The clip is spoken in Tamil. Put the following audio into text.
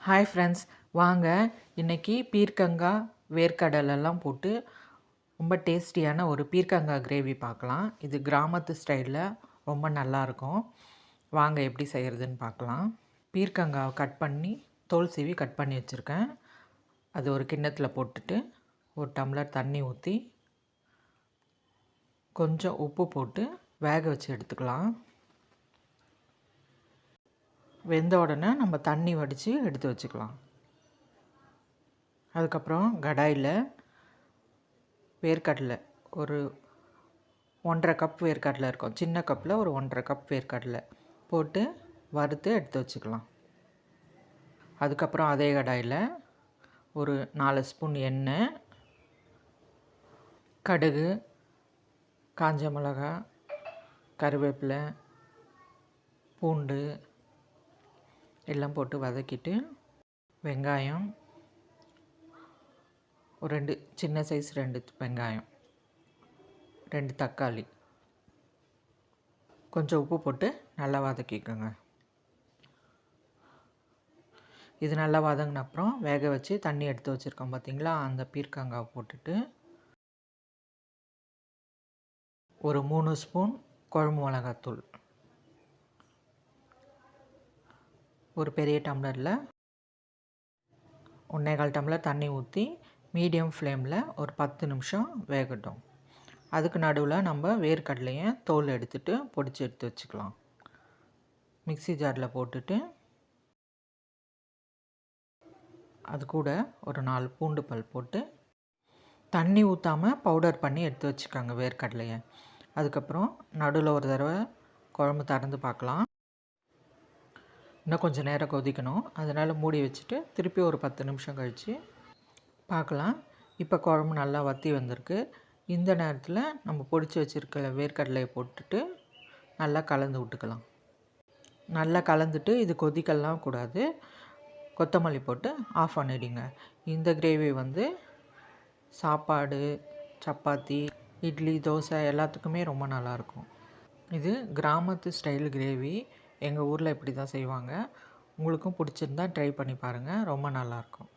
ஹாய் ஃப்ரெண்ட்ஸ், வாங்க இன்றைக்கி பீர்க்கங்காய் வேர்க்கடலெல்லாம் போட்டு ரொம்ப டேஸ்டியான ஒரு பீர்க்கங்காய் கிரேவி பார்க்கலாம். இது கிராமத்து ஸ்டைலில் ரொம்ப நல்லாயிருக்கும். வாங்க எப்படி செய்கிறதுன்னு பார்க்கலாம். பீர்க்கங்காவை கட் பண்ணி தோல் சீவி கட் பண்ணி வச்சுருக்கேன். அது ஒரு கிண்ணத்தில் போட்டுட்டு ஒரு டம்ளர் தண்ணி ஊற்றி கொஞ்சம் உப்பு போட்டு வேக வச்சு எடுத்துக்கலாம். வெந்த உடனே நம்ம தண்ணி வடித்து எடுத்து வச்சுக்கலாம். அதுக்கப்புறம் கடாயில் வேர்க்கடலை ஒரு 1.5 கப் வேர்க்கடலை இருக்கும். சின்ன கப்பில் ஒரு 1.5 கப் வேர்க்கடலை போட்டு வறுத்து எடுத்து வச்சுக்கலாம். அதுக்கப்புறம் அதே கடாயில் ஒரு 4 ஸ்பூன் எண்ணெய், கடுகு, காஞ்ச மிளகா, கருவேப்பிலை, பூண்டு எல்லாம் போட்டு வதக்கிட்டு வெங்காயம் ஒரு 2 சின்ன சைஸ் 2 வெங்காயம், 2 தக்காளி, கொஞ்சம் உப்பு போட்டு நல்லா வதக்கிக்கோங்க. இது நல்லா வதங்கின அப்புறம் வேக வச்சு தண்ணி எடுத்து வச்சுருக்கோம் பார்த்திங்களா, அந்த பீர்க்கங்காய் போட்டுட்டு ஒரு 3 ஸ்பூன் குழம்பு மிளகாத்தூள், ஒரு பெரிய டம்ளரில் 1.25 டம்ளர் தண்ணி ஊற்றி மீடியம் ஃப்ளேமில் ஒரு 10 நிமிஷம் வேகட்டும். அதுக்கு நடுவில் நம்ம வேர்க்கடலையை தோல் எடுத்துகிட்டு பொடிச்சு எடுத்து வச்சுக்கலாம். மிக்ஸி ஜாரில் போட்டுட்டு அது கூட ஒரு 4 பூண்டு பல் போட்டு தண்ணி ஊற்றாமல் பவுடர் பண்ணி எடுத்து வச்சுக்கோங்க வேர்க்கடலையை. அதுக்கப்புறம் நடுவில் ஒரு தடவை குழம்பு திறந்து பார்க்கலாம். இன்னும் கொஞ்சம் நேரம் கொதிக்கணும், அதனால் மூடி வச்சுட்டு திருப்பி ஒரு 10 நிமிஷம் கழித்து பார்க்கலாம். இப்போ குழம்பு நல்லா வற்றி வந்திருக்கு. இந்த நேரத்தில் நம்ம பொடிச்சு வச்சுருக்க வேர்க்கடலையை போட்டுட்டு நல்லா கலந்து விட்டுக்கலாம். நல்லா கலந்துட்டு இது கொதிக்கலாம் கூடாது. கொத்தமல்லி போட்டு ஆஃப் பண்ணிவிடுங்க. இந்த கிரேவி சாப்பாடு, சப்பாத்தி, இட்லி, தோசை எல்லாத்துக்குமே ரொம்ப நல்லாயிருக்கும். இது கிராமத்து ஸ்டைல் கிரேவி. எங்கள் ஊரில் இப்படி தான் செய்வாங்க. உங்களுக்கும் பிடிச்சிருந்தா ட்ரை பண்ணி பாருங்கள், ரொம்ப நல்லாயிருக்கும்.